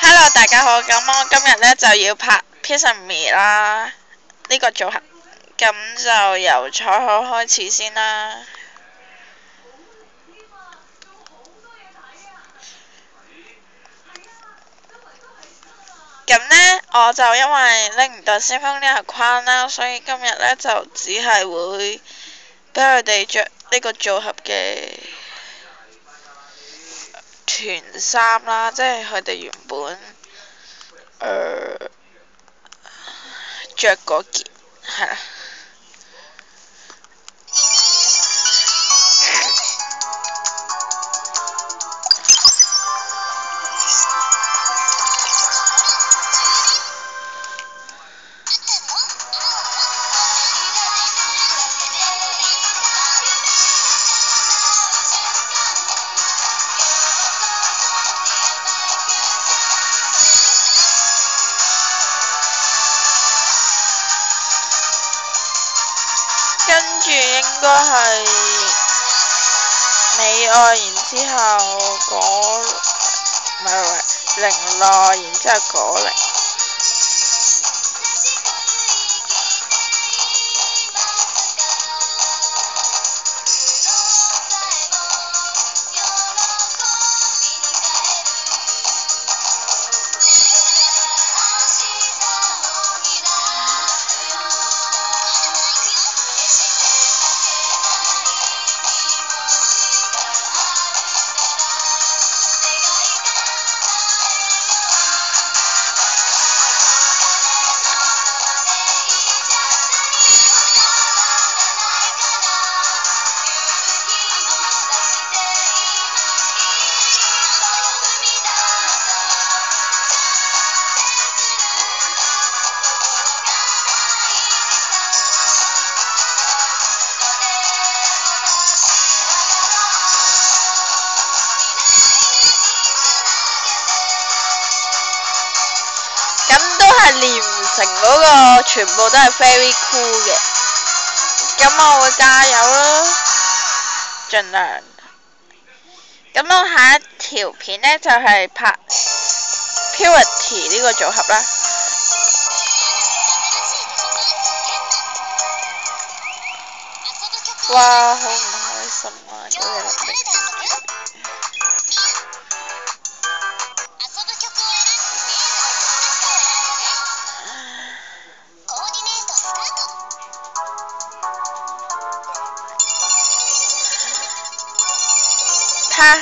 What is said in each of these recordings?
Hello，大家好，咁我今日咧就要拍 Pizza Me 啦，呢個組合，咁就由彩可開始先啦。咁呢，我就因為拎唔到先鋒呢個框啦，所以今日呢就只係會俾佢哋着呢個組合嘅團衫啦，即係佢哋原本着嗰件係啦。跟住應該係美愛，然之後唔係零內，然之後果零。咁都係練唔成嗰個，全部都係 very cool 嘅。咁我會加油啦，盡量。咁我下一條片呢，就係拍 Purity 呢個組合啦。哇，好唔開心啊！嗰日落嚟。拍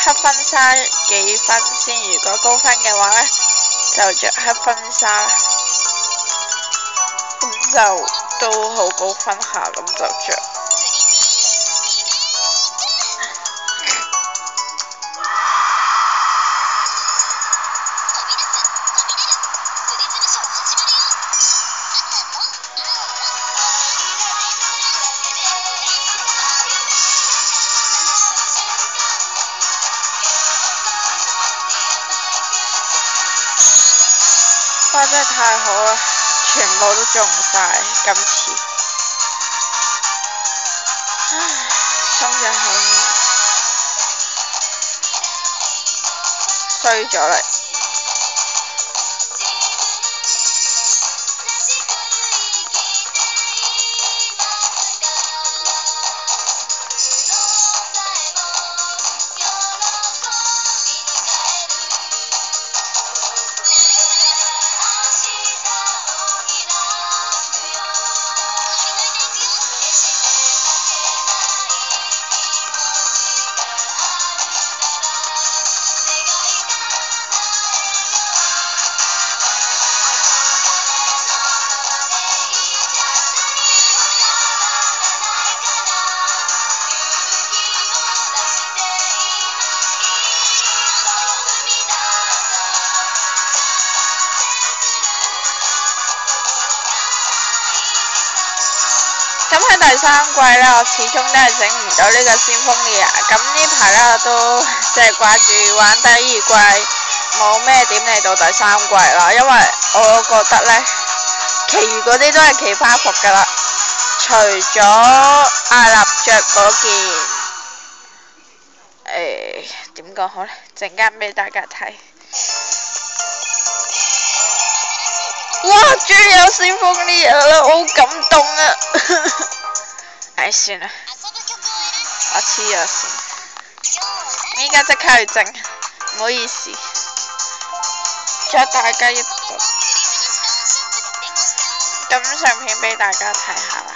黑婚紗幾分先？如果高分嘅話呢，就着黑婚紗啦。咁就都好高分下，咁就着。哇！真係太好啦，全部都中晒今次。唉，鬆咗口氣，衰咗啦。咁喺第三季咧，我始終都係整唔到呢個先鋒嘅。咁呢排咧，我都即係掛住玩第二季，冇咩點嚟到第三季啦。因為我覺得咧，其餘嗰啲都係奇葩服噶啦，除咗阿立着嗰件點講好呢？陣間俾大家睇。哇！終於有先鋒呢嘢啦，我好感動啊！唉，算啦，我黐咗線，依家即刻去整，唔好意思，再大家一陣，咁相片俾大家睇下啦。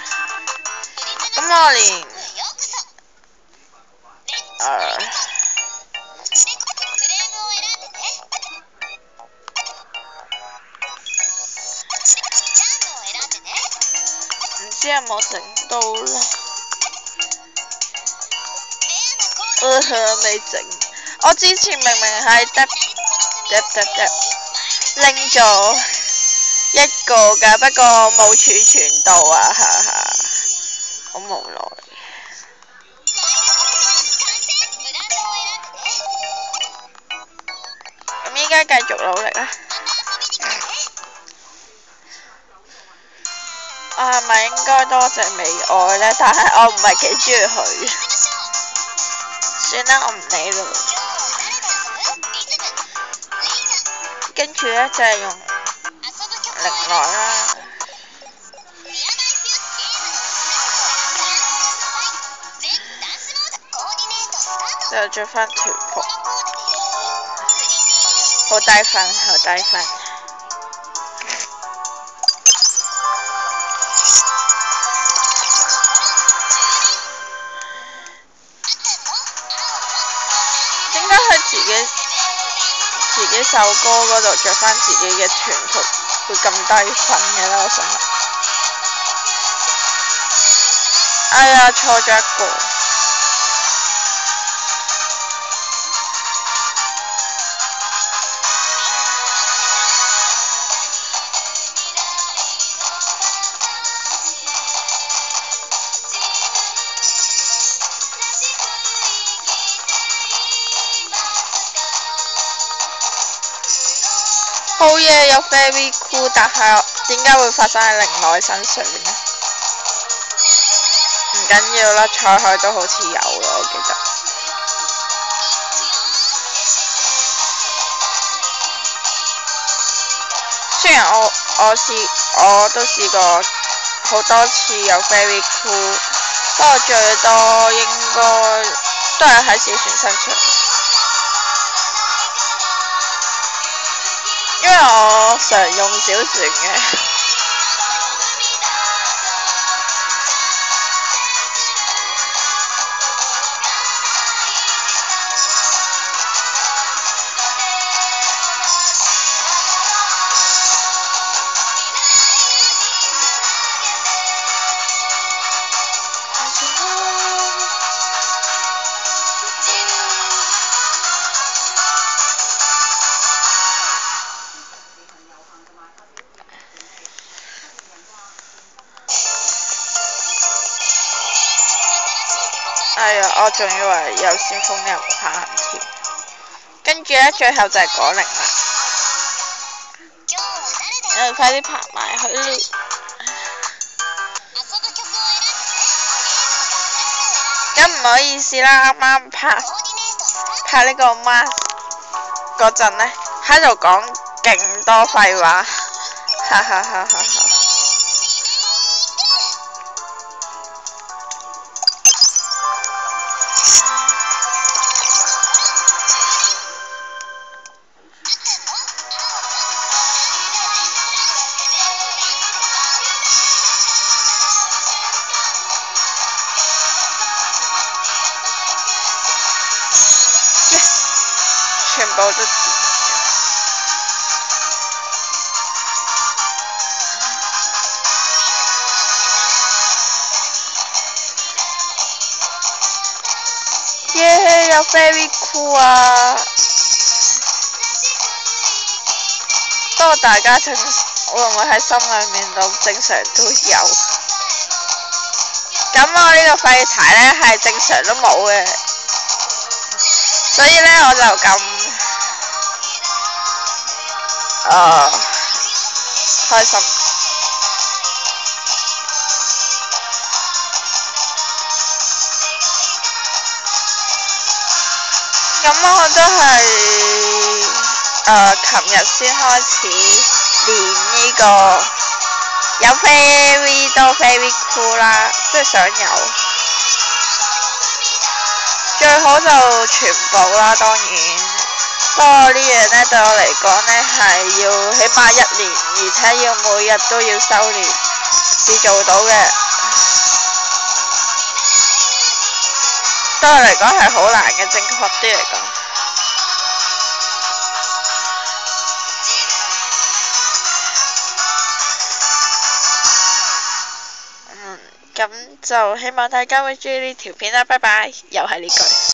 咁我連唔知有冇整到咧？未整。我之前明明係拎咗一個㗎，不過冇儲存到啊，哈哈，好無奈。咁依家繼續努力啦。我係咪應該多謝美愛呢？但係我唔係幾中意佢。算啦，我唔理啦。跟住呢，就係用力來啦。就着翻條褲，好低分，好低分。點解喺自己首歌嗰度着翻自己嘅團服會咁低分嘅呢？我想問。哎呀，錯咗一個。好嘢，有 very cool， 但係點解會發生喺靈內身上呢？唔緊要啦，彩海都好似有咯，我記得。雖然我都試過好多次有 very cool， 不過最多應該都係喺小船身上。因為我常用小船嘅。哎呀，我仲以為有先鋒呢個框添，跟住呢，最後就係果零啦。快啲爬埋去啦！咁唔好意思啦，啱啱拍呢個 mask 嗰陣呢，喺度講勁多廢話，哈哈哈哈哈！全部都掂咗。耶！有 very cool 啊！不過大家會唔會喺心裏面都正常都有？咁我呢個廢柴呢，係正常都冇嘅，所以呢，我就咁開心。咁我都係琴日先開始練呢個有 very 多 very cool 啦，即係想有。最好就全部啦，當然。不過呢樣呢，對我嚟講呢，係要起碼1年，而且要每日都要修練至做到嘅。對我嚟講係好難嘅，正確啲嚟講。咁就希望大家會鍾意呢條片啦，拜拜，又係呢句。